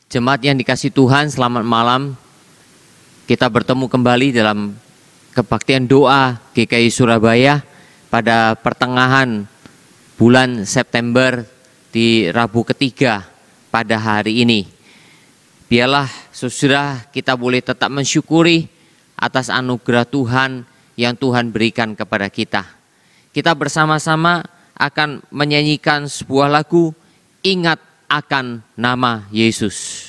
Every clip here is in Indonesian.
Jemaat yang dikasihi Tuhan, selamat malam. Kita bertemu kembali dalam kebaktian doa GKI Surabaya pada pertengahan bulan September di Rabu ketiga pada hari ini. Biarlah saudara kita boleh tetap mensyukuri atas anugerah Tuhan yang Tuhan berikan kepada kita. Kita bersama-sama akan menyanyikan sebuah lagu, Ingat akan nama Yesus.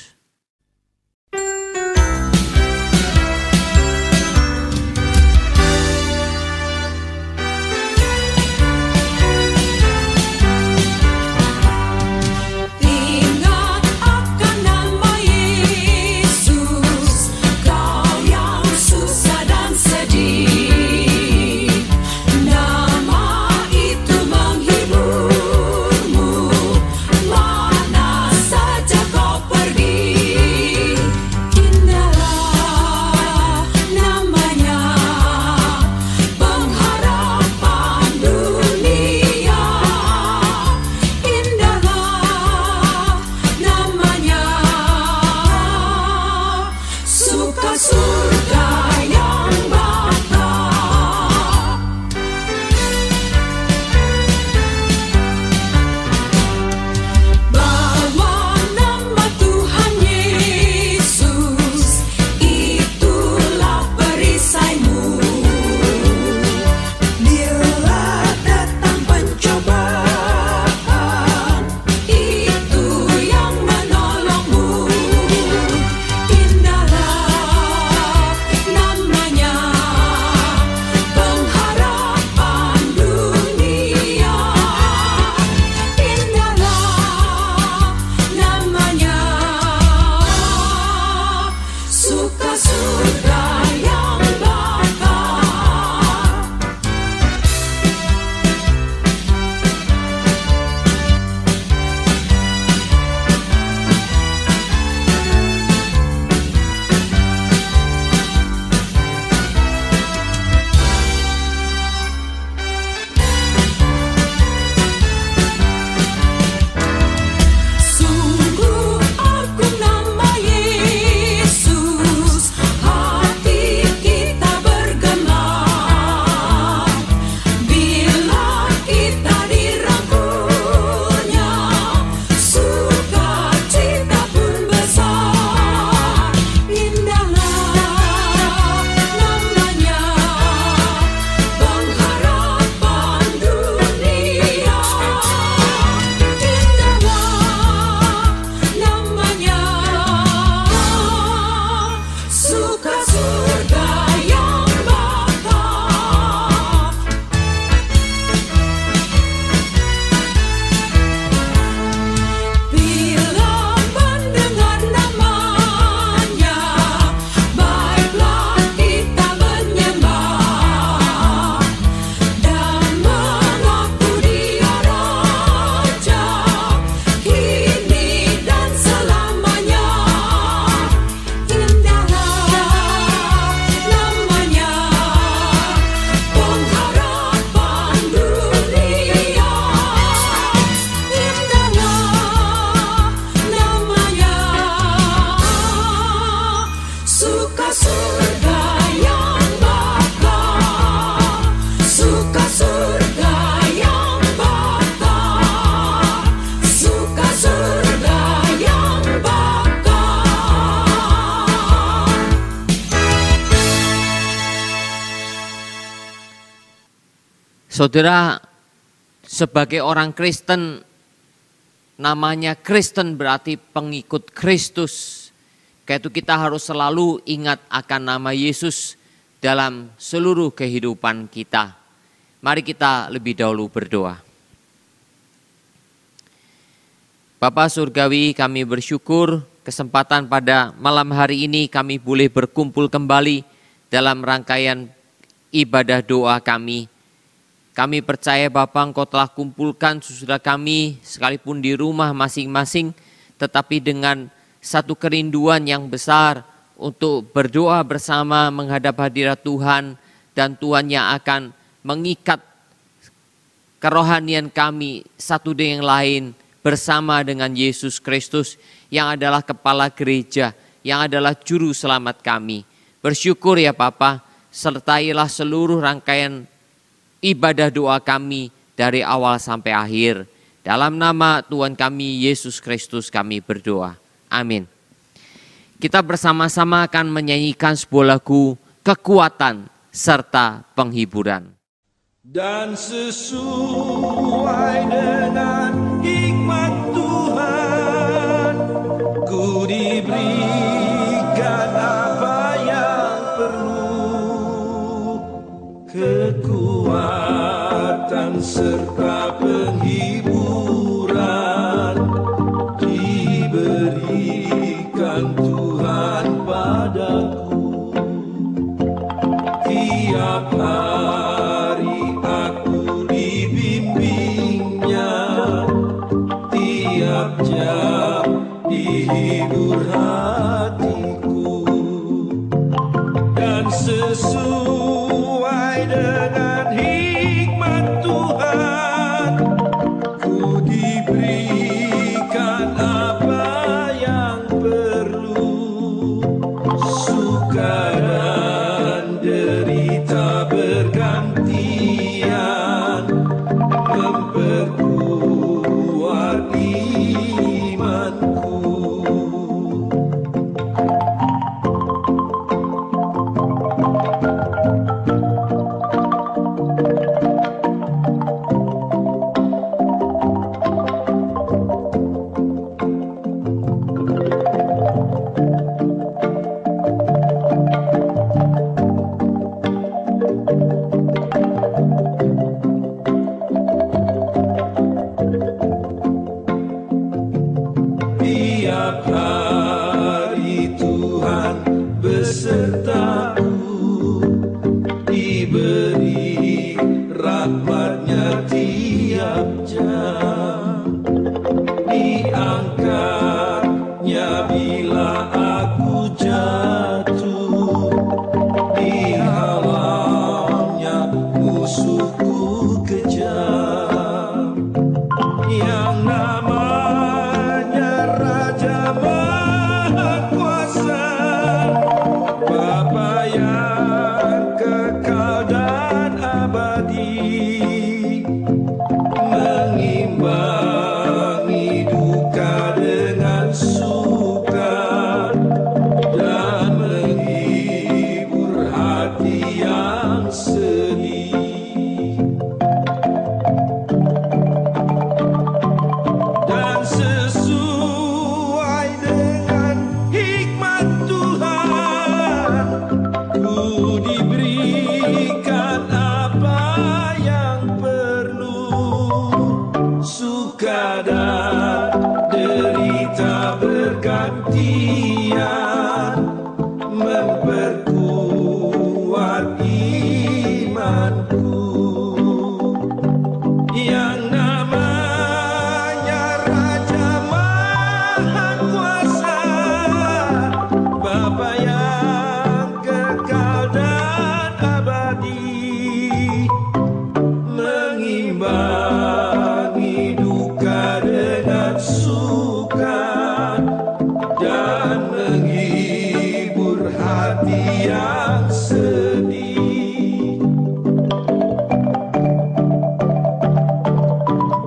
Saudara, sebagai orang Kristen, namanya Kristen berarti pengikut Kristus. Karena itu kita harus selalu ingat akan nama Yesus dalam seluruh kehidupan kita. Mari kita lebih dahulu berdoa. Bapa Surgawi, kami bersyukur kesempatan pada malam hari ini kami boleh berkumpul kembali dalam rangkaian ibadah doa kami. Kami percaya Bapa, Engkau telah kumpulkan saudara kami sekalipun di rumah masing-masing, tetapi dengan satu kerinduan yang besar untuk berdoa bersama menghadap hadirat Tuhan, dan Tuhan yang akan mengikat kerohanian kami satu dengan yang lain bersama dengan Yesus Kristus yang adalah kepala gereja, yang adalah juru selamat kami. Bersyukur ya Bapa, sertailah seluruh rangkaian ibadah doa kami dari awal sampai akhir. Dalam nama Tuhan kami Yesus Kristus kami berdoa. Amin. Kita bersama-sama akan menyanyikan sebuah lagu kekuatan serta penghiburan. Dan sesuai dengan hikmat Tuhan, ku diberikan apa yang perlu, kekuatan serta penghiburan diberikan Tuhan padaku. Tiap hari aku dibimbingnya, tiap jam dihibur hatiku. Dan sesuai dengan hikmat Tuhan, ku diberikan apa yang perlu, suka dan derita bergantian, memperkuat imanku. Tiap hari Tuhan besertaku, diberi rahmat-Nya tiap jam, diangkat-Nya bila aku jatuh, dihalang-Nya musuhku kejam. Yang namanya Raja Maha Kuasa, Bapa yang kekal dan abadi, mengimbangi duka dengan suka dan menghibur hati yang sedih. Dan sesuai dengan hikmat Tuhan, ku diberikan apa yang perlu, suka dan derita bergantian, memperkuat imanku. Yang namanya Raja Maha Kuasa, Bapa yang kekal dan abadi, mengimbangi duka dengan suka dan menghibur hati yang sedih.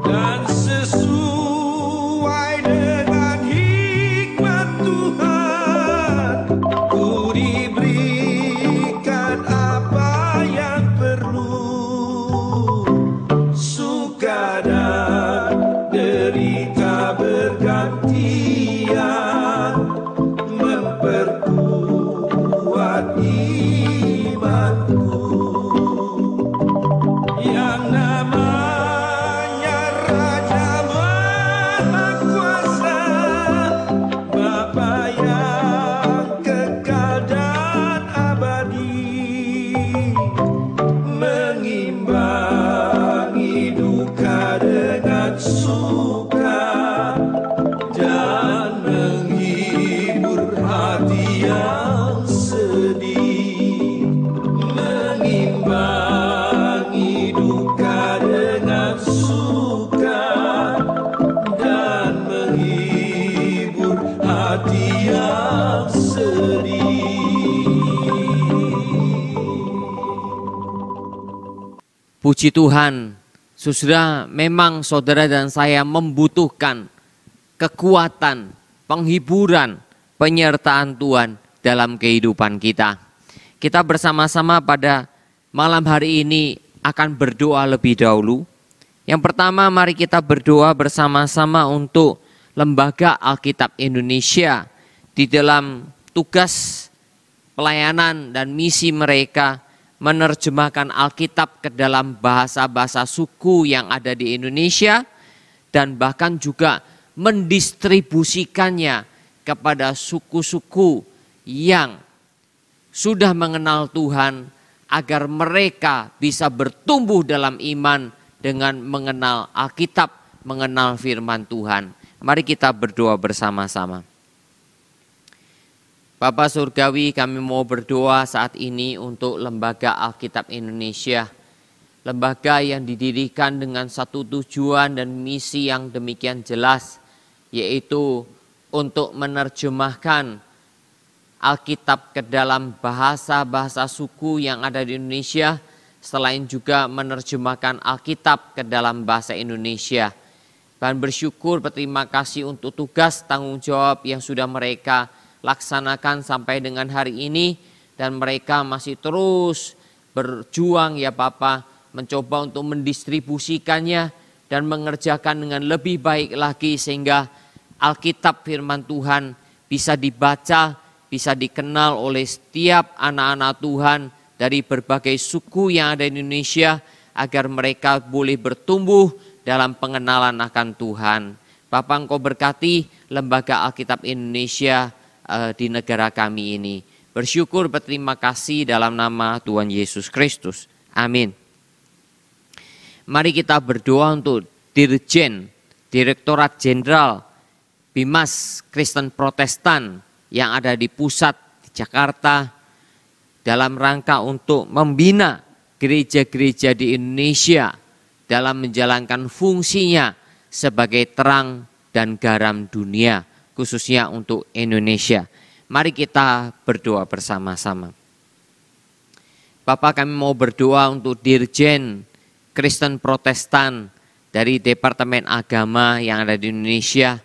Dan sesuai dengan hikmat Tuhan, ku diberikan apa yang perlu, suka dan derita bergantian, memperkuat imanku. Yang namanya Raja Maha Kuasa, Bapa yang kekal dan abadi, mengimbangi duka dengan suka dan menghibur hati yang sedih, mengimbangi duka dengan suka dan menghibur Puji Tuhan, saudara, memang saudara dan saya membutuhkan kekuatan, penghiburan, penyertaan Tuhan dalam kehidupan kita. Kita bersama-sama pada malam hari ini akan berdoa lebih dahulu. Yang pertama, mari kita berdoa bersama-sama untuk Lembaga Alkitab Indonesia di dalam tugas pelayanan dan misi mereka menerjemahkan Alkitab ke dalam bahasa-bahasa suku yang ada di Indonesia dan bahkan juga mendistribusikannya kepada suku-suku yang sudah mengenal Tuhan agar mereka bisa bertumbuh dalam iman dengan mengenal Alkitab, mengenal firman Tuhan. Mari kita berdoa bersama-sama. Bapa Surgawi, kami mau berdoa saat ini untuk Lembaga Alkitab Indonesia. Lembaga yang didirikan dengan satu tujuan dan misi yang demikian jelas, yaitu untuk menerjemahkan Alkitab ke dalam bahasa-bahasa suku yang ada di Indonesia, selain juga menerjemahkan Alkitab ke dalam bahasa Indonesia. Dan bersyukur, berterima kasih untuk tugas tanggung jawab yang sudah mereka laksanakan sampai dengan hari ini, dan mereka masih terus berjuang ya Bapa, mencoba untuk mendistribusikannya dan mengerjakan dengan lebih baik lagi sehingga Alkitab firman Tuhan bisa dibaca, bisa dikenal oleh setiap anak-anak Tuhan dari berbagai suku yang ada di Indonesia agar mereka boleh bertumbuh dalam pengenalan akan Tuhan. Bapa, Engkau berkati Lembaga Alkitab Indonesia di negara kami ini. Bersyukur, berterima kasih dalam nama Tuhan Yesus Kristus. Amin. Mari kita berdoa untuk Dirjen, Direktorat Jenderal Bimas Kristen Protestan yang ada di pusat di Jakarta dalam rangka untuk membina gereja-gereja di Indonesia dalam menjalankan fungsinya sebagai terang dan garam dunia, khususnya untuk Indonesia. Mari kita berdoa bersama-sama. Bapak, kami mau berdoa untuk Dirjen Kristen Protestan dari Departemen Agama yang ada di Indonesia.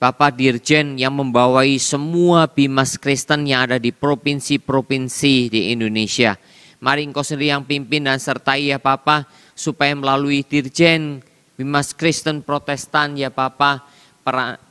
Bapak Dirjen yang membawai semua bimas Kristen yang ada di provinsi-provinsi di Indonesia. Mari Engkau sendiri yang pimpin dan sertai ya Bapak, supaya melalui Dirjen Bimas Kristen Protestan ya Bapak,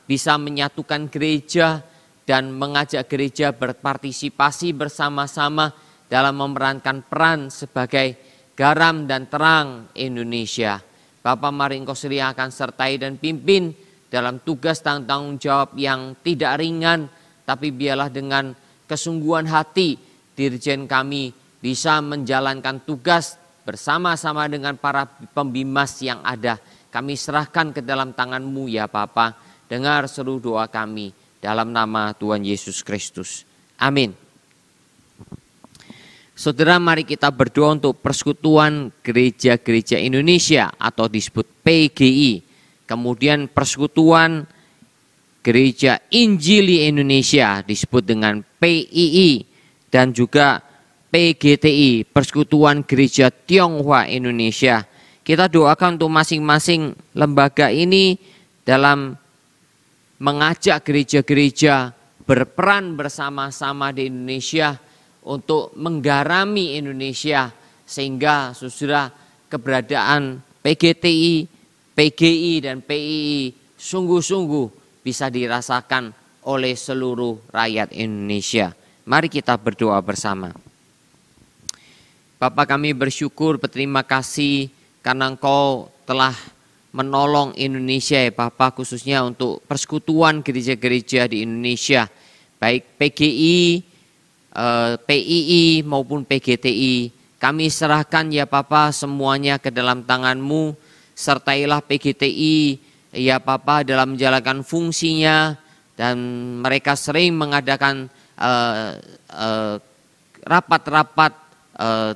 bisa menyatukan gereja dan mengajak gereja berpartisipasi bersama-sama dalam memerankan peran sebagai garam dan terang Indonesia. Bapak, mari Engkau sendiri akan sertai dan pimpin dalam tugas dan tanggung jawab yang tidak ringan, tapi biarlah dengan kesungguhan hati Dirjen kami bisa menjalankan tugas bersama-sama dengan para pembimas yang ada. Kami serahkan ke dalam tangan-Mu ya Bapa. Dengar seru doa kami dalam nama Tuhan Yesus Kristus. Amin. Saudara, mari kita berdoa untuk Persekutuan Gereja-Gereja Indonesia atau disebut PGI. Kemudian Persekutuan Gereja Injili Indonesia disebut dengan PII. Dan juga PGTI, Persekutuan Gereja Tionghoa Indonesia. Kita doakan untuk masing-masing lembaga ini dalam mengajak gereja-gereja berperan bersama-sama di Indonesia untuk menggarami Indonesia, sehingga saudara, keberadaan PGTI, PGI dan PII sungguh-sungguh bisa dirasakan oleh seluruh rakyat Indonesia. Mari kita berdoa bersama. Bapa, kami bersyukur, berterima kasih karena Engkau telah menolong Indonesia ya Bapak, khususnya untuk persekutuan gereja-gereja di Indonesia, baik PGI, PII maupun PGTI. Kami serahkan ya Bapak semuanya ke dalam tangan-Mu. Sertailah PGTI ya Bapak dalam menjalankan fungsinya, dan mereka sering mengadakan rapat-rapat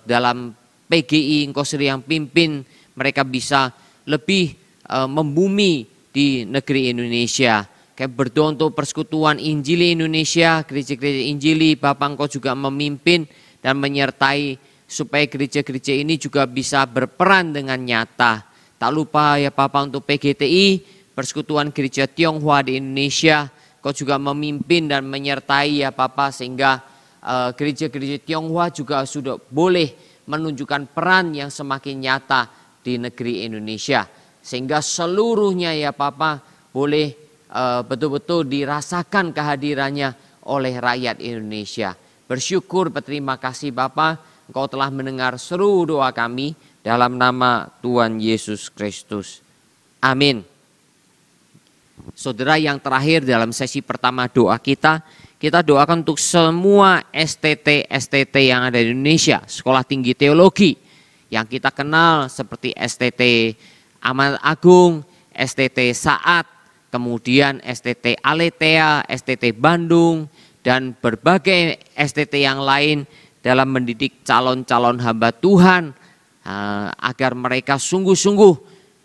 dalam PGI. Engkau sendiri yang pimpin, mereka bisa lebih membumi di negeri Indonesia. Kayak berdoa untuk Persekutuan Injili Indonesia, gereja-gereja Injili, Bapak Engkau juga memimpin dan menyertai supaya gereja-gereja ini juga bisa berperan dengan nyata. Tak lupa ya Papa untuk PGTI, Persekutuan Gereja Tionghoa di Indonesia, Kau juga memimpin dan menyertai ya Papa, sehingga gereja-gereja Tionghoa juga sudah boleh menunjukkan peran yang semakin nyata di negeri Indonesia. Sehingga seluruhnya ya Papa boleh betul-betul dirasakan kehadirannya oleh rakyat Indonesia. Bersyukur, berterima kasih Bapa, Engkau telah mendengar seru doa kami dalam nama Tuhan Yesus Kristus. Amin. Saudara, yang terakhir dalam sesi pertama doa kita doakan untuk semua STT yang ada di Indonesia, Sekolah Tinggi Teologi yang kita kenal seperti STT Amanat Agung, STT Saat, kemudian STT Aletheia, STT Bandung, dan berbagai STT yang lain dalam mendidik calon-calon hamba Tuhan agar mereka sungguh-sungguh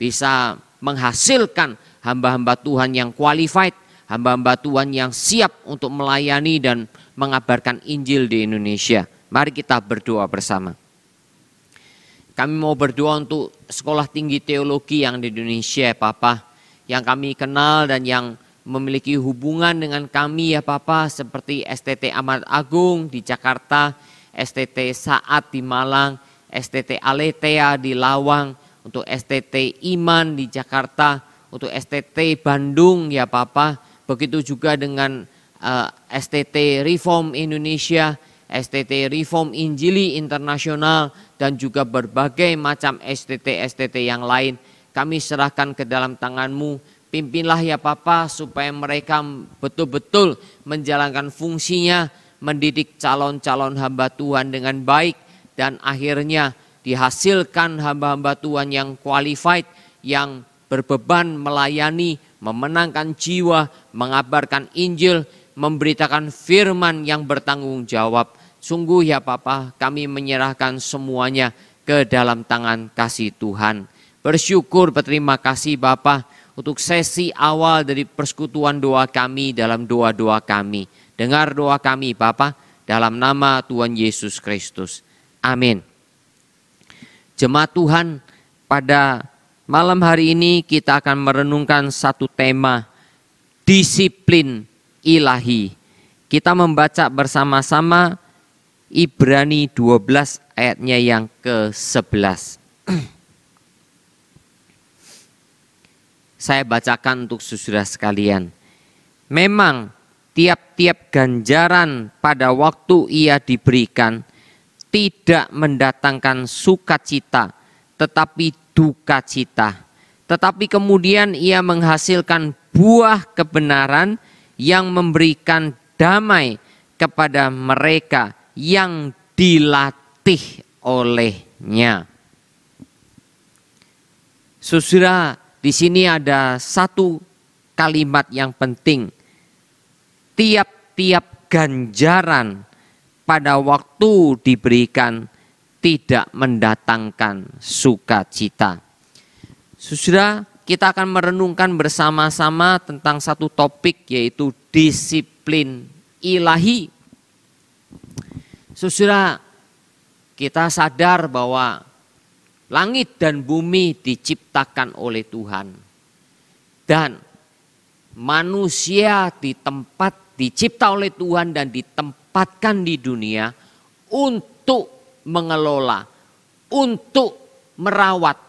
bisa menghasilkan hamba-hamba Tuhan yang qualified, hamba-hamba Tuhan yang siap untuk melayani dan mengabarkan Injil di Indonesia. Mari kita berdoa bersama. Kami mau berdoa untuk Sekolah Tinggi Teologi yang di Indonesia, Papa, yang kami kenal dan yang memiliki hubungan dengan kami ya Papa, seperti STT Amanat Agung di Jakarta, STT Saat di Malang, STT Aletheia di Lawang, untuk STT Iman di Jakarta, untuk STT Bandung ya Papa, begitu juga dengan STT Reform Indonesia, STT Reform Injili Internasional, dan juga berbagai macam STT yang lain. Kami serahkan ke dalam tangan-Mu. Pimpinlah ya Papa supaya mereka betul-betul menjalankan fungsinya, mendidik calon-calon hamba Tuhan dengan baik, dan akhirnya dihasilkan hamba-hamba Tuhan yang qualified, yang berbeban melayani, memenangkan jiwa, mengabarkan Injil, memberitakan firman yang bertanggung jawab. Sungguh ya Papa, kami menyerahkan semuanya ke dalam tangan kasih Tuhan. Bersyukur, berterima kasih Bapa untuk sesi awal dari persekutuan doa kami dalam doa-doa kami. Dengar doa kami Bapa, dalam nama Tuhan Yesus Kristus. Amin. Jemaat Tuhan, pada malam hari ini kita akan merenungkan satu tema, disiplin ilahi. Kita membaca bersama-sama Ibrani 12 ayatnya yang ke-11. Saya bacakan untuk saudara sekalian. Memang tiap-tiap ganjaran pada waktu ia diberikan tidak mendatangkan sukacita, tetapi duka cita. Tetapi kemudian ia menghasilkan buah kebenaran yang memberikan damai kepada mereka yang dilatih olehnya. Saudara, di sini ada satu kalimat yang penting. Tiap-tiap ganjaran pada waktu diberikan tidak mendatangkan sukacita. Saudara, kita akan merenungkan bersama-sama tentang satu topik, yaitu disiplin ilahi. Saudara, kita sadar bahwa langit dan bumi diciptakan oleh Tuhan. Dan manusia dicipta oleh Tuhan dan ditempatkan di dunia untuk mengelola, untuk merawat,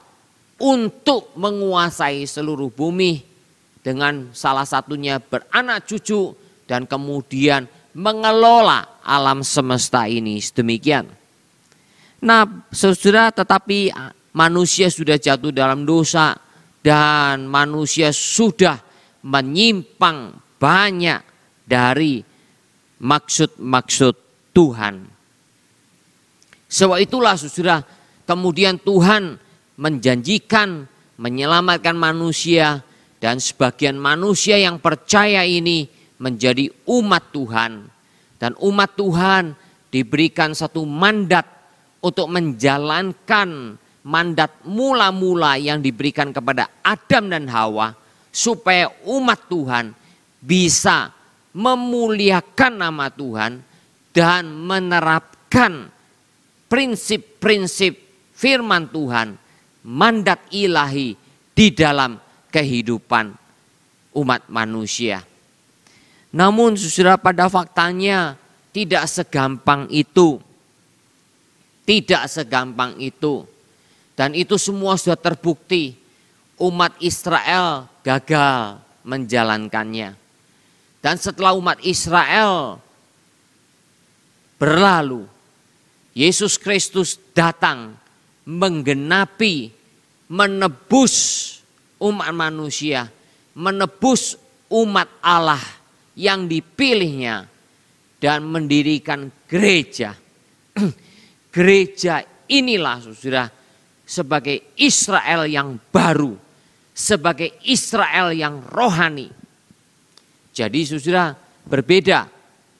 untuk menguasai seluruh bumi. Dengan salah satunya beranak cucu dan kemudian mengelola alam semesta ini sedemikian. Nah saudara, tetapi manusia sudah jatuh dalam dosa dan manusia sudah menyimpang banyak dari maksud-maksud Tuhan. Sebab itulah saudara, kemudian Tuhan menjanjikan menyelamatkan manusia, dan sebagian manusia yang percaya ini menjadi umat Tuhan. Dan umat Tuhan diberikan satu mandat untuk menjalankan mandat mula-mula yang diberikan kepada Adam dan Hawa, supaya umat Tuhan bisa memuliakan nama Tuhan dan menerapkan prinsip-prinsip firman Tuhan, mandat ilahi di dalam kehidupan umat manusia. Namun saudara, pada faktanya tidak segampang itu. Tidak segampang itu. Dan itu semua sudah terbukti. Umat Israel gagal menjalankannya. Dan setelah umat Israel berlalu, Yesus Kristus datang menggenapi, menebus umat manusia, menebus umat Allah yang dipilihnya dan mendirikan gereja. Gereja inilah saudara sebagai Israel yang baru, sebagai Israel yang rohani. Jadi saudara, berbeda.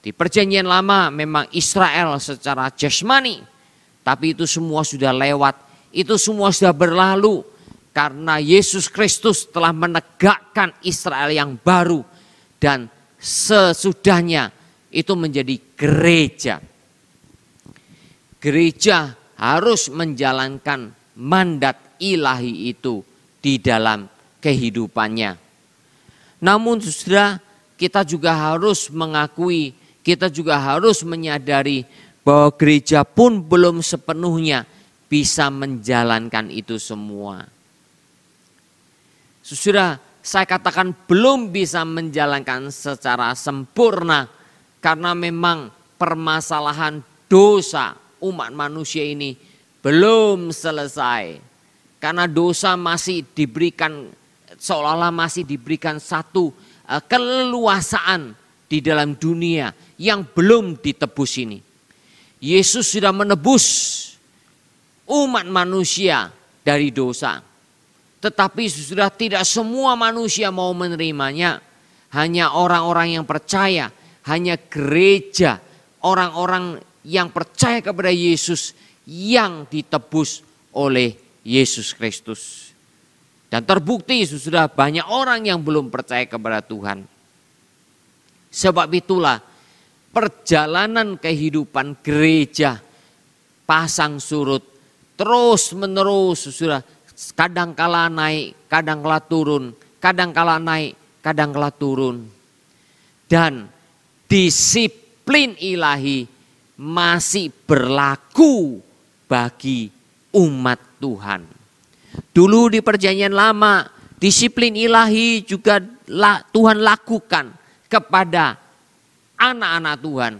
Di perjanjian lama memang Israel secara jasmani, tapi itu semua sudah lewat, itu semua sudah berlalu. Karena Yesus Kristus telah menegakkan Israel yang baru. Dan sesudahnya itu menjadi gereja. Gereja harus menjalankan mandat ilahi itu di dalam kehidupannya. Namun saudara, kita juga harus mengakui, kita juga harus menyadari bahwa gereja pun belum sepenuhnya bisa menjalankan itu semua. Saudara, saya katakan belum bisa menjalankan secara sempurna karena memang permasalahan dosa umat manusia ini belum selesai. Karena dosa masih diberikan, seolah-olah masih diberikan satu keleluasaan di dalam dunia yang belum ditebus ini. Yesus sudah menebus umat manusia dari dosa. Tetapi sudah tidak semua manusia mau menerimanya. Hanya orang-orang yang percaya, hanya gereja, orang-orang yang percaya kepada Yesus yang ditebus oleh Yesus Kristus. Dan terbukti sudah banyak orang yang belum percaya kepada Tuhan. Sebab itulah perjalanan kehidupan gereja pasang surut terus menerus sudah, kadang kala naik, kadang kala turun, kadang kala naik, kadang kala turun. Dan disiplin ilahi masih berlaku bagi umat Tuhan. Dulu di perjanjian lama, disiplin ilahi juga Tuhan lakukan kepada anak-anak Tuhan,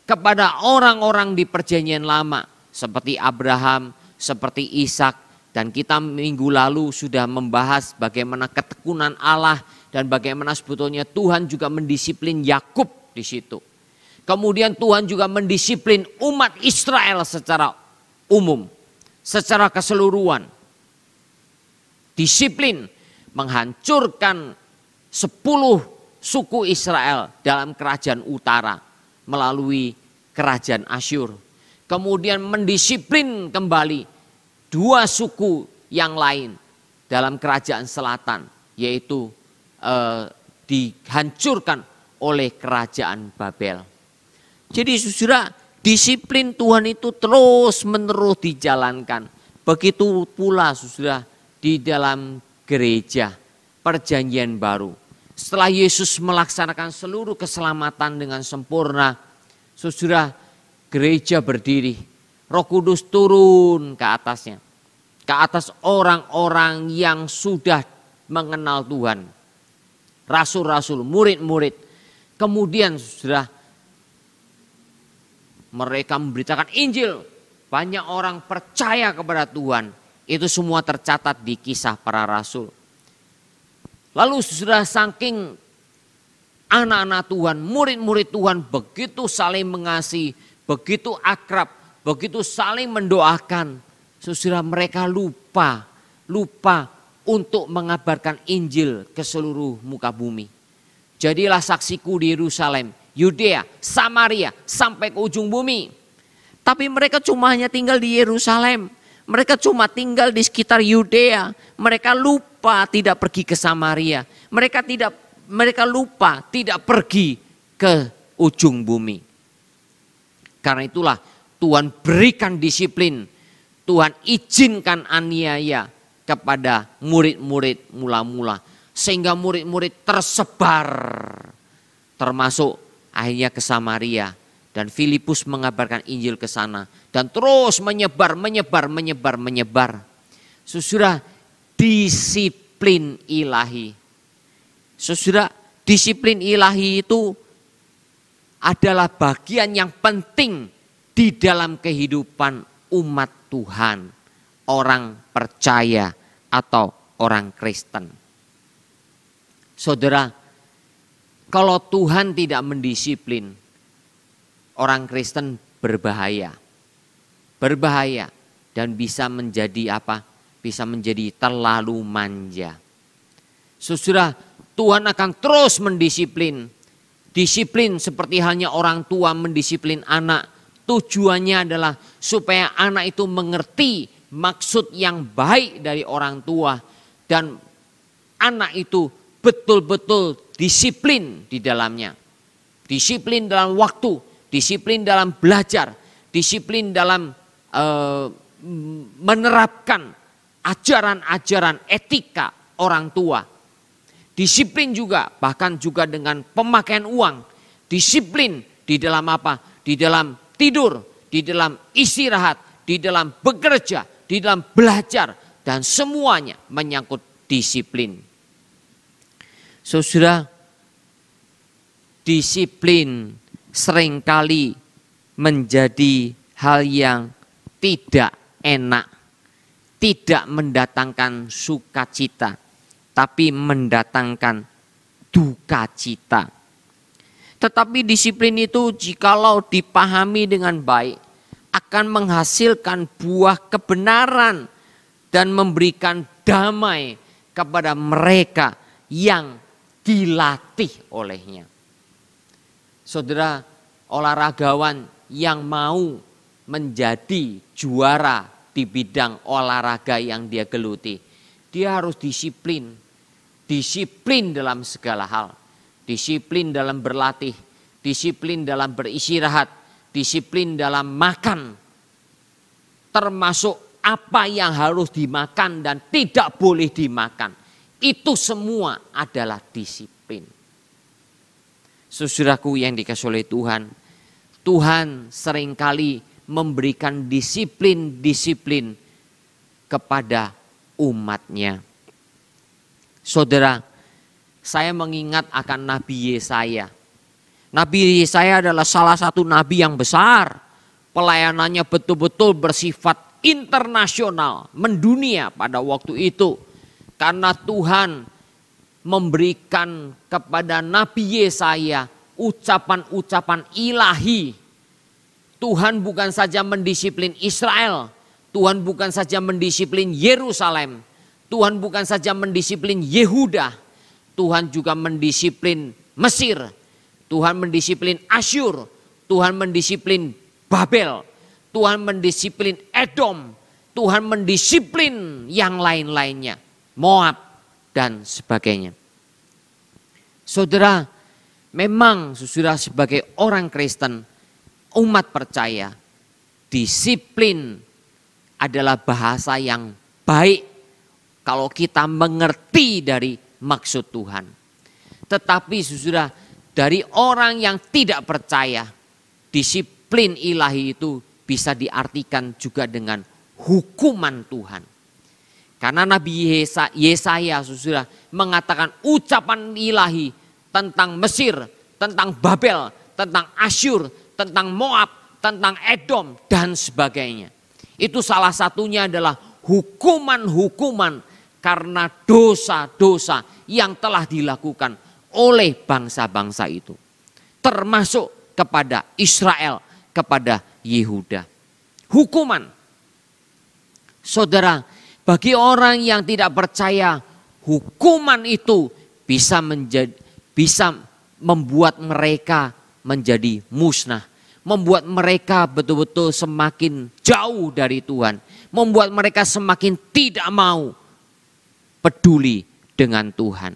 kepada orang-orang di perjanjian lama seperti Abraham, seperti Ishak, dan kita minggu lalu sudah membahas bagaimana ketekunan Allah dan bagaimana sebetulnya Tuhan juga mendisiplin Yakub di situ. Kemudian Tuhan juga mendisiplin umat Israel secara umum, secara keseluruhan. Disiplin menghancurkan 10 suku Israel dalam kerajaan utara melalui kerajaan Asyur. Kemudian mendisiplin kembali 2 suku yang lain dalam kerajaan selatan, yaitu dihancurkan oleh kerajaan Babel. Jadi saudara, disiplin Tuhan itu terus menerus dijalankan. Begitu pula saudara di dalam gereja perjanjian baru. Setelah Yesus melaksanakan seluruh keselamatan dengan sempurna, saudara, gereja berdiri. Roh Kudus turun ke atasnya, ke atas orang-orang yang sudah mengenal Tuhan. Rasul-rasul, murid-murid. Kemudian saudara, mereka memberitakan Injil. Banyak orang percaya kepada Tuhan. Itu semua tercatat di Kisah Para Rasul. Lalu saudara, saking anak-anak Tuhan, murid-murid Tuhan begitu saling mengasihi, begitu akrab, begitu saling mendoakan. Saudara, mereka lupa untuk mengabarkan Injil ke seluruh muka bumi. Jadilah saksiku di Yerusalem, Yudea, Samaria, sampai ke ujung bumi. Tapi mereka cuma hanya tinggal di Yerusalem. Mereka cuma tinggal di sekitar Yudea. Mereka lupa tidak pergi ke Samaria. Mereka lupa tidak pergi ke ujung bumi. Karena itulah Tuhan berikan disiplin, Tuhan izinkan aniaya kepada murid-murid mula-mula. Sehingga murid-murid tersebar, termasuk akhirnya ke Samaria. Dan Filipus mengabarkan Injil ke sana. Dan terus menyebar. Saudara, disiplin ilahi. Saudara, disiplin ilahi itu adalah bagian yang penting di dalam kehidupan umat Tuhan, orang percaya atau orang Kristen. Saudara, kalau Tuhan tidak mendisiplin, orang Kristen berbahaya. Berbahaya dan bisa menjadi apa? Bisa menjadi terlalu manja. Saudara, Tuhan akan terus mendisiplin. Disiplin seperti halnya orang tua mendisiplin anak. Tujuannya adalah supaya anak itu mengerti maksud yang baik dari orang tua. Dan anak itu betul-betul disiplin di dalamnya. Disiplin dalam waktu, disiplin dalam belajar, disiplin dalam menerapkan ajaran-ajaran etika orang tua. Disiplin juga, bahkan juga dengan pemakaian uang. Disiplin di dalam apa? Di dalam tidur, di dalam istirahat, di dalam bekerja, di dalam belajar. Dan semuanya menyangkut disiplin. Saudara, disiplin seringkali menjadi hal yang tidak enak, tidak mendatangkan sukacita, tapi mendatangkan duka cita. Tetapi disiplin itu jikalau dipahami dengan baik akan menghasilkan buah kebenaran dan memberikan damai kepada mereka yang dilatih olehnya. Saudara, olahragawan yang mau menjadi juara di bidang olahraga yang dia geluti, dia harus disiplin. Disiplin dalam segala hal. Disiplin dalam berlatih, disiplin dalam beristirahat, disiplin dalam makan. Termasuk apa yang harus dimakan dan tidak boleh dimakan. Itu semua adalah disiplin. Saudaraku yang dikasihi oleh Tuhan, Tuhan seringkali memberikan disiplin-disiplin kepada umatnya. Saudara, saya mengingat akan Nabi Yesaya. Nabi Yesaya adalah salah satu nabi yang besar. Pelayanannya betul-betul bersifat internasional, mendunia pada waktu itu. Karena Tuhan memberikan kepada Nabi Yesaya ucapan-ucapan ilahi. Tuhan bukan saja mendisiplin Israel, Tuhan bukan saja mendisiplin Yerusalem, Tuhan bukan saja mendisiplin Yehuda, Tuhan juga mendisiplin Mesir, Tuhan mendisiplin Asyur, Tuhan mendisiplin Babel, Tuhan mendisiplin Edom, Tuhan mendisiplin yang lain-lainnya, Moab dan sebagainya. Saudara, memang saudara sebagai orang Kristen, umat percaya, disiplin adalah bahasa yang baik kalau kita mengerti dari maksud Tuhan. Tetapi saudara, dari orang yang tidak percaya, disiplin ilahi itu bisa diartikan juga dengan hukuman Tuhan. Karena Nabi Yesaya saudara mengatakan ucapan ilahi tentang Mesir, tentang Babel, tentang Asyur, tentang Moab, tentang Edom dan sebagainya. Itu salah satunya adalah hukuman-hukuman karena dosa-dosa yang telah dilakukan oleh bangsa-bangsa itu. Termasuk kepada Israel, kepada Yehuda. Hukuman. Saudara, bagi orang yang tidak percaya, hukuman itu bisa membuat mereka menjadi musnah. Membuat mereka betul-betul semakin jauh dari Tuhan. Membuat mereka semakin tidak mau peduli dengan Tuhan.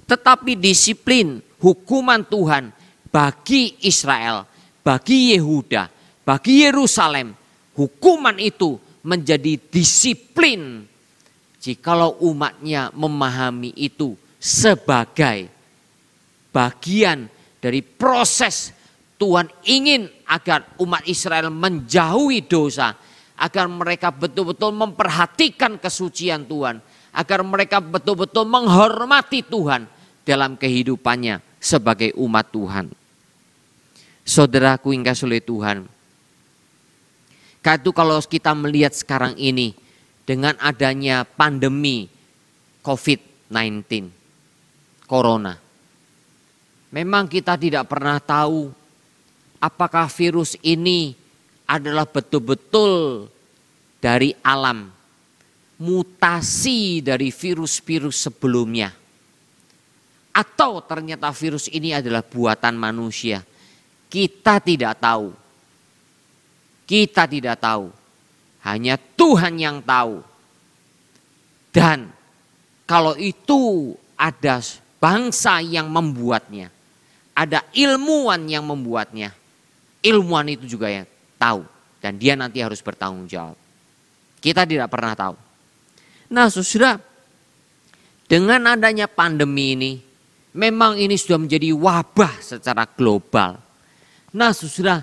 Tetapi disiplin hukuman Tuhan bagi Israel, bagi Yehuda, Bagi Yerusalem, hukuman itu menjadi disiplin jikalau umatnya memahami itu sebagai bagian dari proses Tuhan ingin agar umat Israel menjauhi dosa, agar mereka betul-betul memperhatikan kesucian Tuhan, agar mereka betul-betul menghormati Tuhan dalam kehidupannya sebagai umat Tuhan. Saudaraku yang kasih oleh Tuhan, karena itu kalau kita melihat sekarang ini dengan adanya pandemi COVID-19, Corona, memang kita tidak pernah tahu apakah virus ini adalah betul-betul dari alam, mutasi dari virus-virus sebelumnya, atau ternyata virus ini adalah buatan manusia. Kita tidak tahu. Kita tidak tahu. Hanya Tuhan yang tahu. Dan kalau itu ada bangsa yang membuatnya, ada ilmuwan yang membuatnya, ilmuwan itu juga yang tahu. Dan dia nanti harus bertanggung jawab. Kita tidak pernah tahu. Nah saudara, dengan adanya pandemi ini, memang ini sudah menjadi wabah secara global. Nah saudara,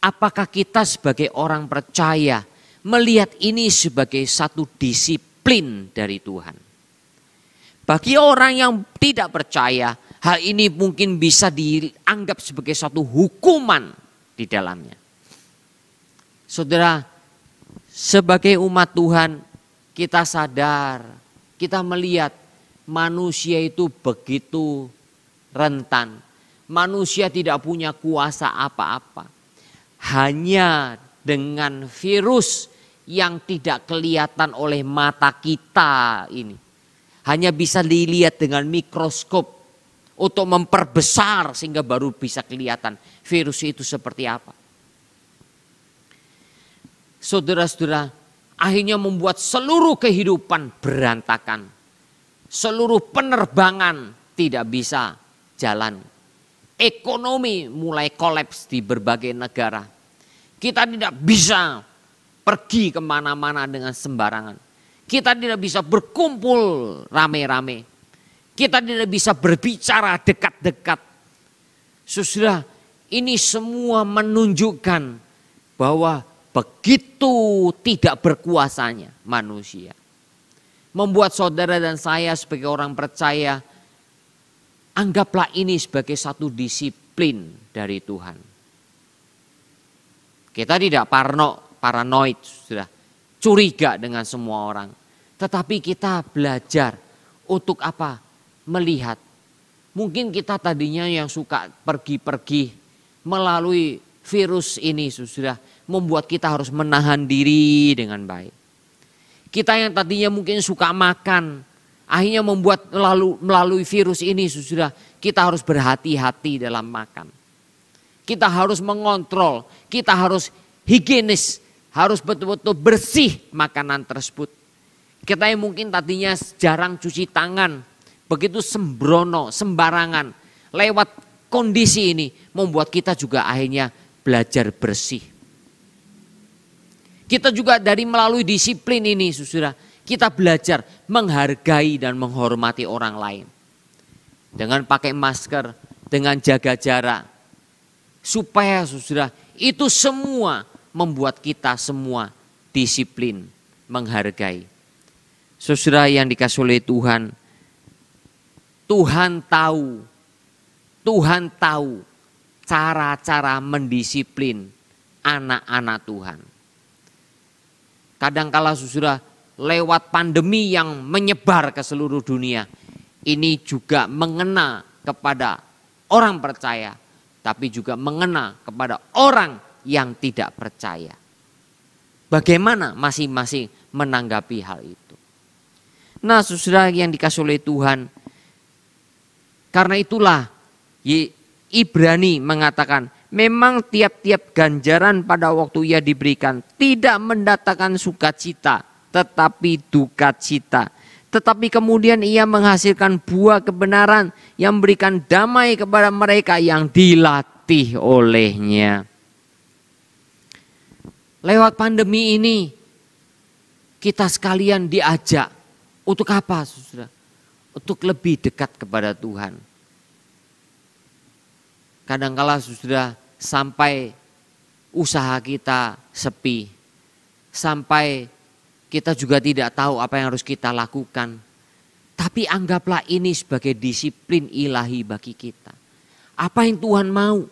apakah kita sebagai orang percaya melihat ini sebagai satu disiplin dari Tuhan? Bagi orang yang tidak percaya, hal ini mungkin bisa dianggap sebagai satu hukuman di dalamnya. Saudara, sebagai umat Tuhan, kita sadar, kita melihat manusia itu begitu rentan. Manusia tidak punya kuasa apa-apa. Hanya dengan virus yang tidak kelihatan oleh mata kita ini. Hanya bisa dilihat dengan mikroskop untuk memperbesar sehingga baru bisa kelihatan virus itu seperti apa. Saudara-saudara, akhirnya membuat seluruh kehidupan berantakan. Seluruh penerbangan tidak bisa jalan. Ekonomi mulai kolaps di berbagai negara. Kita tidak bisa pergi kemana-mana dengan sembarangan. Kita tidak bisa berkumpul rame-rame. Kita tidak bisa berbicara dekat-dekat. Saudara, ini semua menunjukkan bahwa begitu tidak berkuasanya manusia. Membuat saudara dan saya sebagai orang percaya, anggaplah ini sebagai satu disiplin dari Tuhan. Kita tidak paranoid, sudah curiga dengan semua orang. Tetapi kita belajar untuk apa? Melihat. Mungkin kita tadinya yang suka pergi-pergi melalui virus ini, sudah membuat kita harus menahan diri dengan baik. Kita yang tadinya mungkin suka makan, akhirnya membuat melalui virus ini sudah kita harus berhati-hati dalam makan. Kita harus mengontrol, kita harus higienis, harus betul-betul bersih makanan tersebut. Kita yang mungkin tadinya jarang cuci tangan, begitu sembrono, sembarangan, lewat kondisi ini membuat kita juga akhirnya belajar bersih. Kita juga dari melalui disiplin ini saudara, kita belajar menghargai dan menghormati orang lain. Dengan pakai masker, dengan jaga jarak. Supaya saudara, itu semua membuat kita semua disiplin, menghargai. Saudara yang dikasihi oleh Tuhan, Tuhan tahu cara-cara mendisiplin anak-anak Tuhan. Kadangkala saudara, lewat pandemi yang menyebar ke seluruh dunia, ini juga mengena kepada orang percaya, tapi juga mengena kepada orang yang tidak percaya. Bagaimana masing-masing menanggapi hal itu? Nah, saudara yang dikasihi oleh Tuhan, karena itulah Ibrani mengatakan, memang tiap-tiap ganjaran pada waktu ia diberikan tidak mendatangkan sukacita, tetapi duka cita. Tetapi kemudian ia menghasilkan buah kebenaran yang memberikan damai kepada mereka yang dilatih olehnya. Lewat pandemi ini kita sekalian diajak untuk apa, saudara? Untuk lebih dekat kepada Tuhan. Kadangkala saudara sampai usaha kita sepi, sampai kita juga tidak tahu apa yang harus kita lakukan. Tapi anggaplah ini sebagai disiplin ilahi bagi kita. Apa yang Tuhan mau?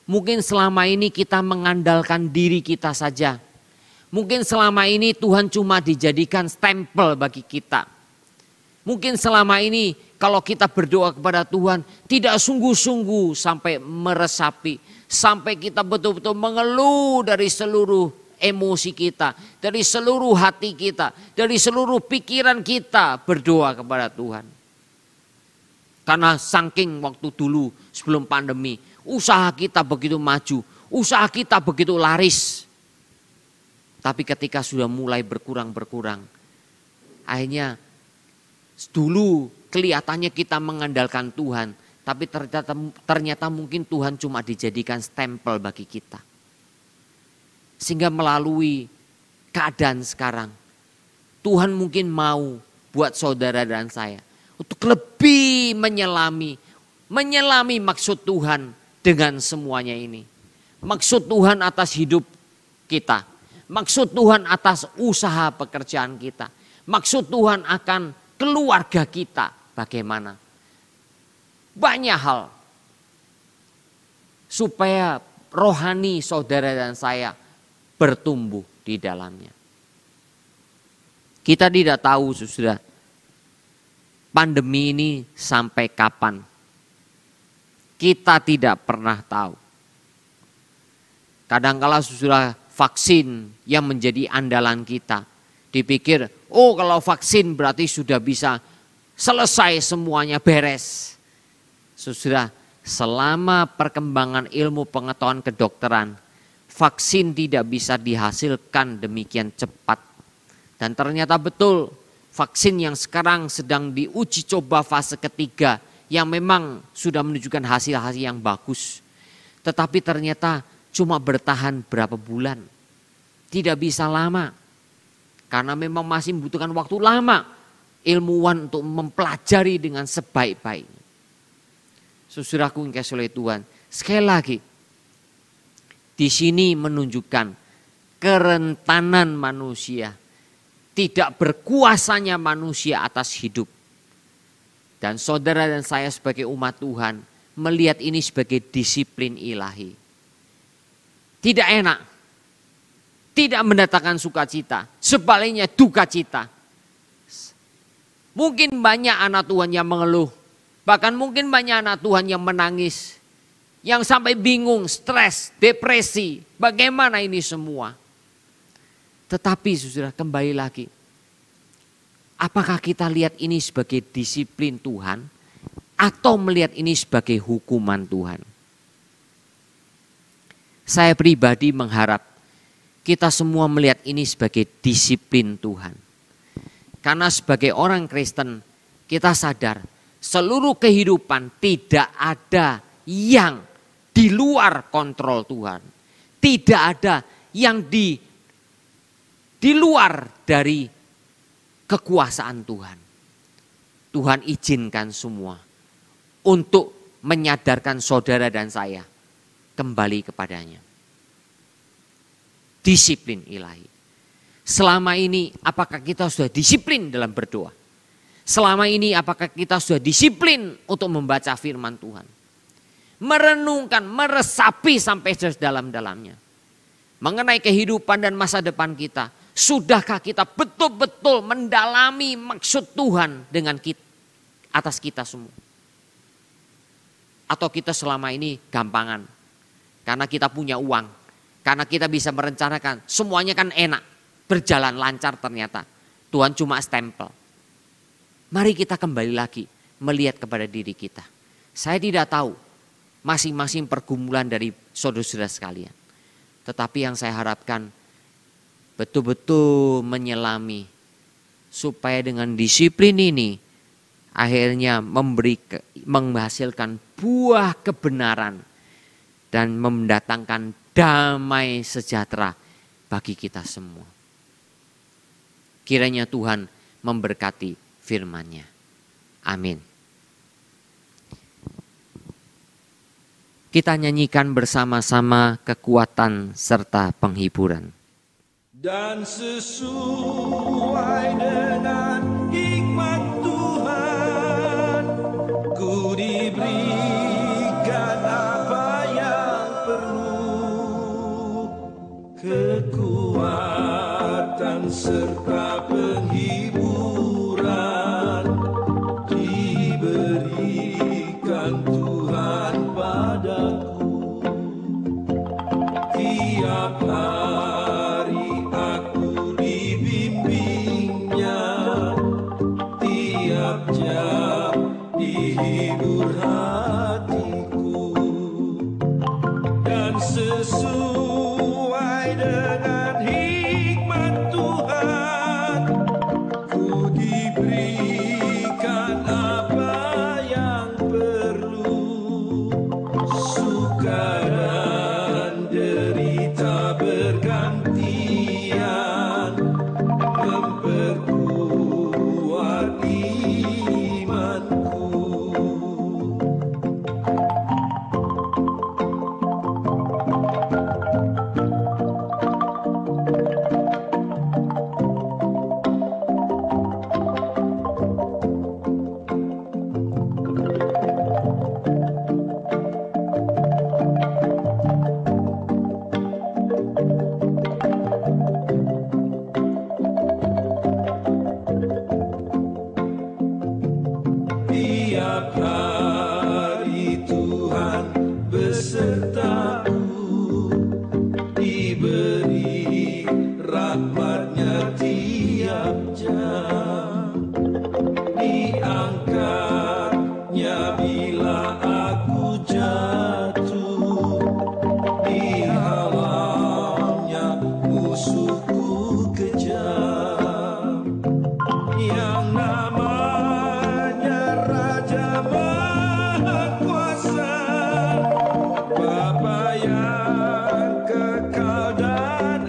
Mungkin selama ini kita mengandalkan diri kita saja. Mungkin selama ini Tuhan cuma dijadikan stempel bagi kita. Mungkin selama ini kalau kita berdoa kepada Tuhan tidak sungguh-sungguh sampai meresapi. Sampai kita betul-betul mengeluh dari seluruh emosi kita. Dari seluruh hati kita. Dari seluruh pikiran kita berdoa kepada Tuhan. Karena saking waktu dulu sebelum pandemi, usaha kita begitu maju, usaha kita begitu laris. Tapi ketika sudah mulai berkurang, akhirnya dulu kelihatannya kita mengandalkan Tuhan, tapi ternyata mungkin Tuhan cuma dijadikan stempel bagi kita. Sehingga melalui keadaan sekarang, Tuhan mungkin mau buat saudara dan saya untuk lebih menyelami maksud Tuhan dengan semuanya ini. Maksud Tuhan atas hidup kita. Maksud Tuhan atas usaha pekerjaan kita. Maksud Tuhan akan keluarga kita bagaimana. Banyak hal. Supaya rohani saudara dan saya bertumbuh di dalamnya. Kita tidak tahu saudara, pandemi ini sampai kapan. Kita tidak pernah tahu. Kadangkala sudah vaksin yang menjadi andalan kita. Dipikir, oh kalau vaksin berarti sudah bisa selesai semuanya beres. Sudah selama perkembangan ilmu pengetahuan kedokteran, vaksin tidak bisa dihasilkan demikian cepat. Dan ternyata betul vaksin yang sekarang sedang diuji coba fase ketiga yang memang sudah menunjukkan hasil-hasil yang bagus. Tetapi ternyata cuma bertahan berapa bulan. Tidak bisa lama. Karena memang masih membutuhkan waktu lama ilmuwan untuk mempelajari dengan sebaik-baiknya. Saudaraku yang kasih oleh Tuhan, sekali lagi di sini menunjukkan kerentanan manusia, tidak berkuasanya manusia atas hidup. Dan saudara dan saya sebagai umat Tuhan melihat ini sebagai disiplin ilahi. Tidak enak, tidak mendatangkan sukacita, sebaliknya duka cita. Mungkin banyak anak Tuhan yang mengeluh, bahkan mungkin banyak anak Tuhan yang menangis, yang sampai bingung, stres, depresi, bagaimana ini semua. Tetapi saudara kembali lagi, apakah kita lihat ini sebagai disiplin Tuhan atau melihat ini sebagai hukuman Tuhan? Saya pribadi mengharap kita semua melihat ini sebagai disiplin Tuhan. Karena sebagai orang Kristen kita sadar seluruh kehidupan tidak ada yang di luar kontrol Tuhan. Tidak ada yang di luar dari kekuasaan Tuhan. Tuhan izinkan semua untuk menyadarkan saudara dan saya kembali kepadanya. Disiplin ilahi. Selama ini apakah kita sudah disiplin dalam berdoa? Selama ini apakah kita sudah disiplin untuk membaca firman Tuhan? Merenungkan, meresapi sampai sedalam-dalamnya. Mengenai kehidupan dan masa depan kita. Sudahkah kita betul-betul mendalami maksud Tuhan dengan kita, atas kita semua? Atau kita selama ini gampangan? Karena kita punya uang. Karena kita bisa merencanakan. Semuanya kan enak. Berjalan lancar ternyata. Tuhan cuma stempel. Mari kita kembali lagi melihat kepada diri kita. Saya tidak tahu masing-masing pergumulan dari saudara-saudara sekalian. Tetapi yang saya harapkan betul-betul menyelami. Supaya dengan disiplin ini akhirnya menghasilkan buah kebenaran. Dan mendatangkan damai sejahtera bagi kita semua. Kiranya Tuhan memberkati firman-Nya. Amin. Kita nyanyikan bersama-sama kekuatan serta penghiburan. Dan sesuai dengan hikmat Tuhan, ku diberikan apa yang perlu, kekuatan serta penghiburan diberikan Tuhan padaku. Tiap hari aku dibimbingnya, tiap jam dihibur hatiku. Dan sesuai dengan hikmat Tuhan, ku diberikan apa yang perlu, suka dan derita bergantian, memperkuat imanku. Tiap hari Tuhan besertaku, diberi rahmat-Nya tiap jam, diangkat-Nya bila aku jatuh, dihalang-Nya musuhku kejam. Yang namanya Raja Maha Kuasa, Bapa yang kekal dan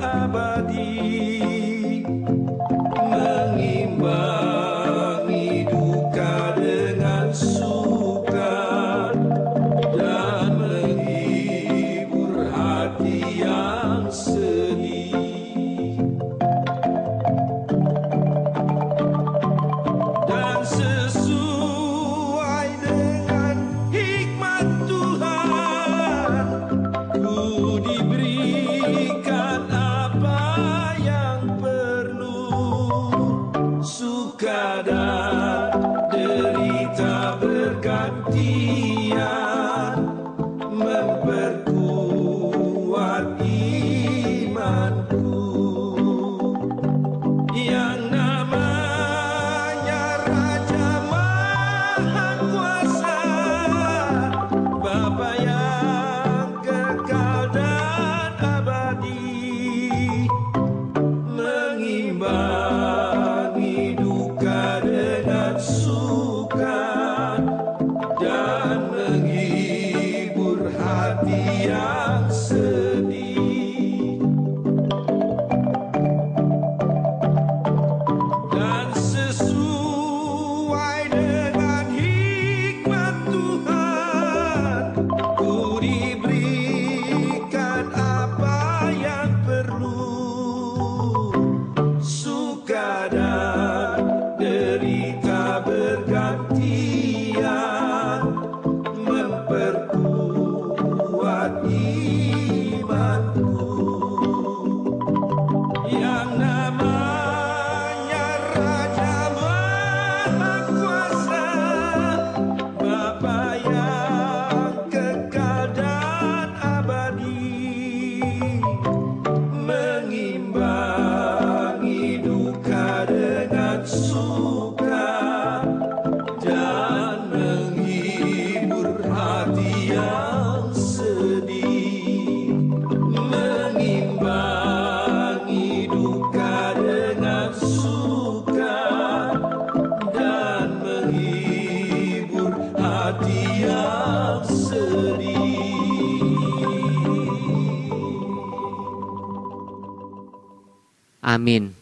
Amin.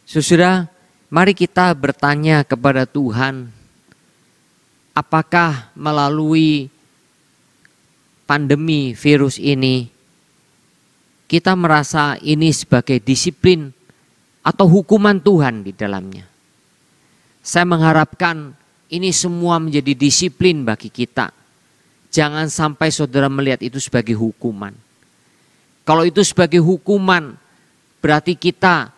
Saudara, mari kita bertanya kepada Tuhan, apakah melalui pandemi virus ini kita merasa ini sebagai disiplin atau hukuman Tuhan di dalamnya? Saya mengharapkan ini semua menjadi disiplin bagi kita. Jangan sampai saudara melihat itu sebagai hukuman. Kalau itu sebagai hukuman, berarti kita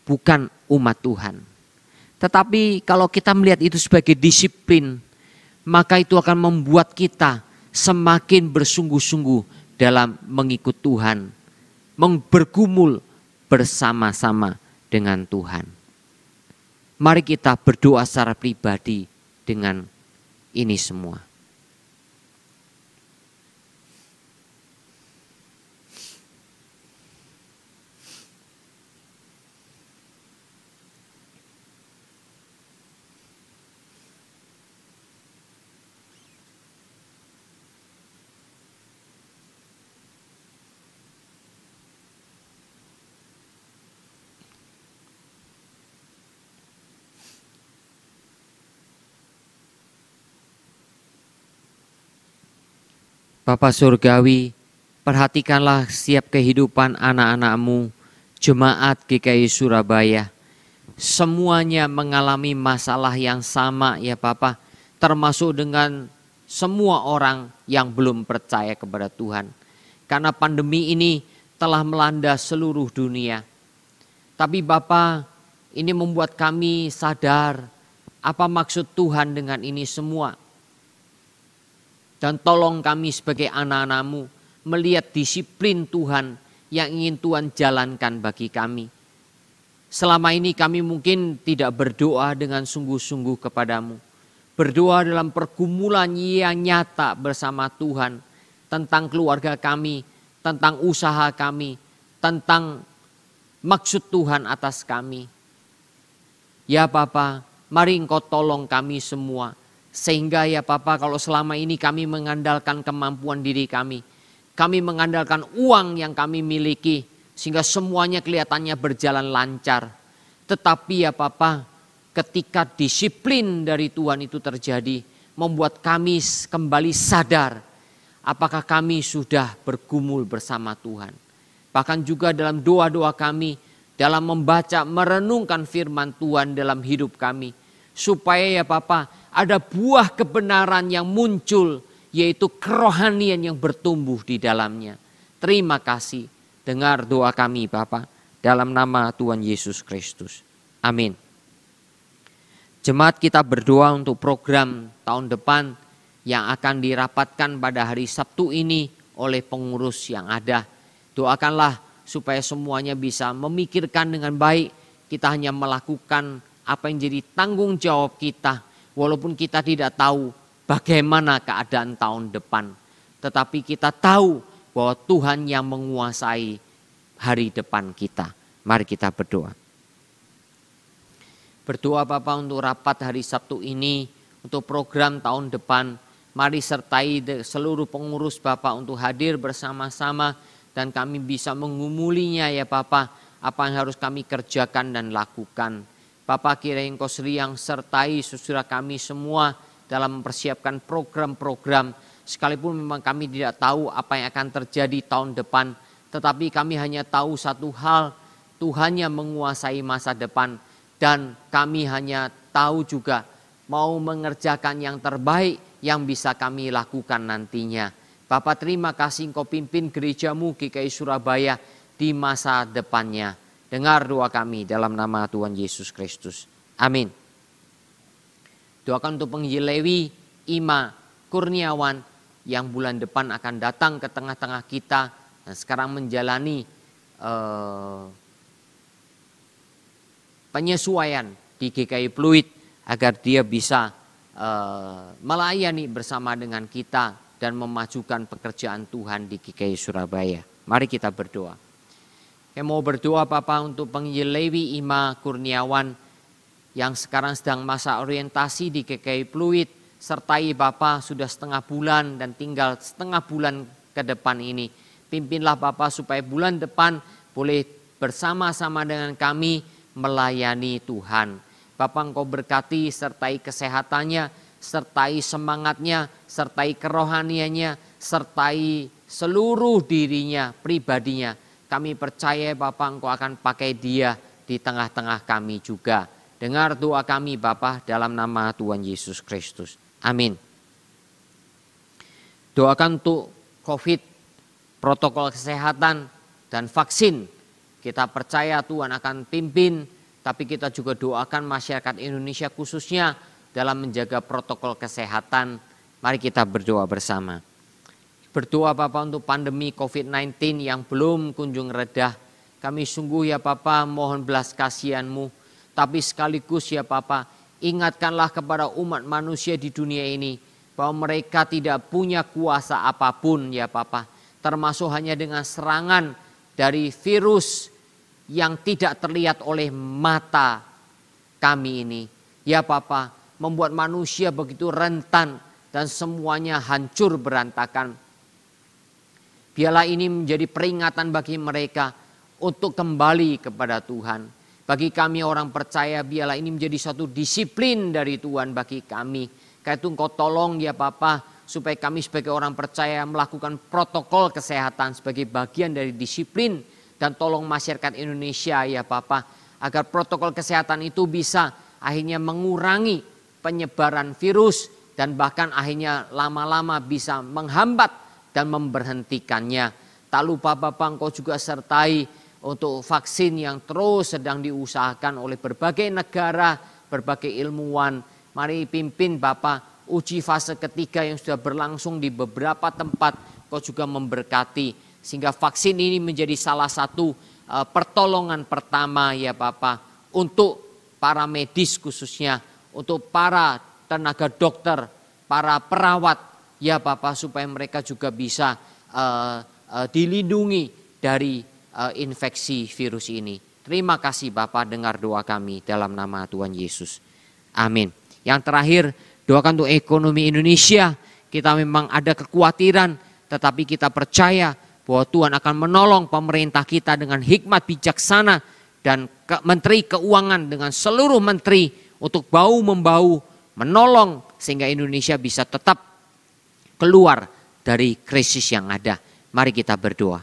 bukan umat Tuhan. Tetapi kalau kita melihat itu sebagai disiplin, maka itu akan membuat kita semakin bersungguh-sungguh dalam mengikut Tuhan, bergumul bersama-sama dengan Tuhan. Mari kita berdoa secara pribadi dengan ini semua. Bapa Surgawi, perhatikanlah setiap kehidupan anak-anak-Mu, Jemaat GKI Surabaya. Semuanya mengalami masalah yang sama ya Bapa, termasuk dengan semua orang yang belum percaya kepada Tuhan. Karena pandemi ini telah melanda seluruh dunia. Tapi Bapa, ini membuat kami sadar apa maksud Tuhan dengan ini semua. Dan tolong kami sebagai anak-anak-Mu melihat disiplin Tuhan yang ingin Tuhan jalankan bagi kami. Selama ini kami mungkin tidak berdoa dengan sungguh-sungguh kepadamu. Berdoa dalam pergumulan yang nyata bersama Tuhan. Tentang keluarga kami, tentang usaha kami, tentang maksud Tuhan atas kami. Ya Bapa, mari Engkau tolong kami semua. Sehingga ya Bapa, kalau selama ini kami mengandalkan kemampuan diri kami mengandalkan uang yang kami miliki, sehingga semuanya kelihatannya berjalan lancar. Tetapi ya Bapa, ketika disiplin dari Tuhan itu terjadi, membuat kami kembali sadar apakah kami sudah bergumul bersama Tuhan. Bahkan juga dalam doa-doa kami, dalam membaca, merenungkan firman Tuhan dalam hidup kami. Supaya ya Bapa, ada buah kebenaran yang muncul, yaitu kerohanian yang bertumbuh di dalamnya. Terima kasih. Dengar doa kami Bapa, dalam nama Tuhan Yesus Kristus. Amin. Jemaat, kita berdoa untuk program tahun depan yang akan dirapatkan pada hari Sabtu ini oleh pengurus yang ada. Doakanlah supaya semuanya bisa memikirkan dengan baik. Kita hanya melakukan apa yang jadi tanggung jawab kita. Walaupun kita tidak tahu bagaimana keadaan tahun depan. Tetapi kita tahu bahwa Tuhan yang menguasai hari depan kita. Mari kita berdoa. Berdoa Bapa untuk rapat hari Sabtu ini, untuk program tahun depan. Mari sertai seluruh pengurus Bapa untuk hadir bersama-sama. Dan kami bisa mengumulinya ya Bapa, apa yang harus kami kerjakan dan lakukan. Bapa, kiranya Engkau yang sertai saudara kami semua dalam mempersiapkan program-program. Sekalipun memang kami tidak tahu apa yang akan terjadi tahun depan. Tetapi kami hanya tahu satu hal, Tuhan yang menguasai masa depan. Dan kami hanya tahu juga mau mengerjakan yang terbaik yang bisa kami lakukan nantinya. Bapa, terima kasih Engkau pimpin gereja-Mu GKI Surabaya di masa depannya. Dengar doa kami dalam nama Tuhan Yesus Kristus. Amin. Doakan untuk penginjil Lewi, Ima Kurniawan yang bulan depan akan datang ke tengah-tengah kita dan sekarang menjalani penyesuaian di GKI Pluit agar dia bisa melayani bersama dengan kita dan memajukan pekerjaan Tuhan di GKI Surabaya. Mari kita berdoa. Saya mau berdoa Bapak untuk penginjil Lewi Ima Kurniawan yang sekarang sedang masa orientasi di GKI Pluit. Sertai Bapak sudah setengah bulan dan tinggal setengah bulan ke depan ini. Pimpinlah Bapak supaya bulan depan boleh bersama-sama dengan kami melayani Tuhan. Bapa, Engkau berkati, sertai kesehatannya, sertai semangatnya, sertai kerohaniannya, sertai seluruh dirinya, pribadinya. Kami percaya Bapa, Engkau akan pakai dia di tengah-tengah kami juga. Dengar doa kami Bapa, dalam nama Tuhan Yesus Kristus. Amin. Doakan untuk COVID, protokol kesehatan, dan vaksin. Kita percaya Tuhan akan pimpin, tapi kita juga doakan masyarakat Indonesia khususnya dalam menjaga protokol kesehatan. Mari kita berdoa bersama. Berdoa Bapa untuk pandemi COVID-19 yang belum kunjung reda. Kami sungguh ya Bapa mohon belas kasihan-Mu. Tapi sekaligus ya Bapa, ingatkanlah kepada umat manusia di dunia ini bahwa mereka tidak punya kuasa apapun ya Bapa. Termasuk hanya dengan serangan dari virus yang tidak terlihat oleh mata kami ini. Ya Bapa, membuat manusia begitu rentan dan semuanya hancur berantakan. Biarlah ini menjadi peringatan bagi mereka untuk kembali kepada Tuhan. Bagi kami orang percaya, biarlah ini menjadi satu disiplin dari Tuhan bagi kami. Karena itu Engkau tolong ya Bapa, supaya kami sebagai orang percaya melakukan protokol kesehatan sebagai bagian dari disiplin. Dan tolong masyarakat Indonesia ya Bapa, agar protokol kesehatan itu bisa akhirnya mengurangi penyebaran virus. Dan bahkan akhirnya lama-lama bisa menghambat dan memberhentikannya. Tak lupa Bapa, Engkau juga sertai untuk vaksin yang terus sedang diusahakan oleh berbagai negara, berbagai ilmuwan. Mari pimpin Bapa, uji fase ketiga yang sudah berlangsung di beberapa tempat, Engkau juga memberkati. Sehingga vaksin ini menjadi salah satu pertolongan pertama ya Bapa, untuk para medis khususnya, untuk para tenaga dokter, para perawat ya Bapa, supaya mereka juga bisa dilindungi dari infeksi virus ini. Terima kasih Bapa, dengar doa kami dalam nama Tuhan Yesus. Amin. Yang terakhir, doakan untuk ekonomi Indonesia. Kita memang ada kekhawatiran, tetapi kita percaya bahwa Tuhan akan menolong pemerintah kita dengan hikmat bijaksana, dan Menteri Keuangan dengan seluruh menteri untuk bahu-membahu menolong sehingga Indonesia bisa tetap keluar dari krisis yang ada. Mari kita berdoa.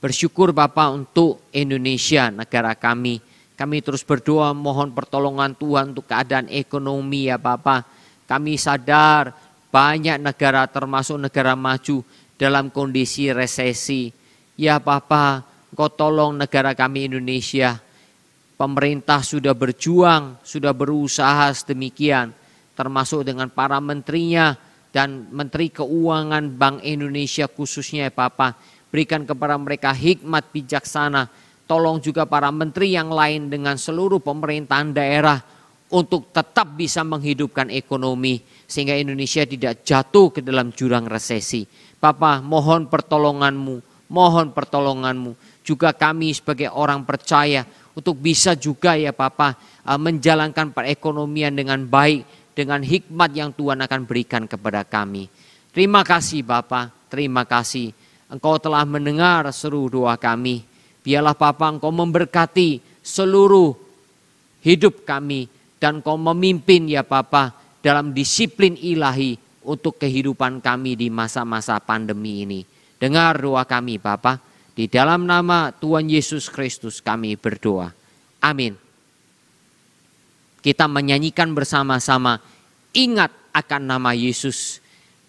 Bersyukur Bapa untuk Indonesia, negara kami. Kami terus berdoa mohon pertolongan Tuhan untuk keadaan ekonomi ya Bapa. Kami sadar banyak negara termasuk negara maju dalam kondisi resesi. Ya Bapa, Engkau tolong negara kami Indonesia. Pemerintah sudah berjuang, sudah berusaha sedemikian. Termasuk dengan para menterinya dan Menteri Keuangan Bank Indonesia khususnya ya Bapa. Berikan kepada mereka hikmat bijaksana. Tolong juga para menteri yang lain dengan seluruh pemerintahan daerah untuk tetap bisa menghidupkan ekonomi. Sehingga Indonesia tidak jatuh ke dalam jurang resesi. Bapa, mohon pertolongan-Mu, mohon pertolongan-Mu. Juga kami sebagai orang percaya untuk bisa juga ya Bapa menjalankan perekonomian dengan baik, dengan hikmat yang Tuhan akan berikan kepada kami. Terima kasih Bapa, terima kasih. Engkau telah mendengar seru doa kami. Biarlah Bapa Engkau memberkati seluruh hidup kami. Dan Engkau memimpin ya Bapa dalam disiplin ilahi untuk kehidupan kami di masa-masa pandemi ini. Dengar doa kami Bapa, di dalam nama Tuhan Yesus Kristus kami berdoa. Amin. Kita menyanyikan bersama-sama, ingat akan nama Yesus.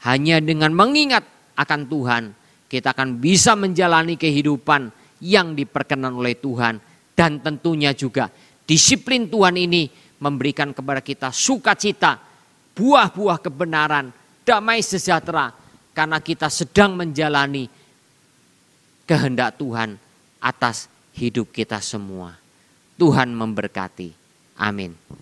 Hanya dengan mengingat akan Tuhan, kita akan bisa menjalani kehidupan yang diperkenan oleh Tuhan. Dan tentunya juga disiplin Tuhan ini memberikan kepada kita sukacita, buah-buah kebenaran, damai sejahtera, karena kita sedang menjalani kehendak Tuhan atas hidup kita semua. Tuhan memberkati. Amin.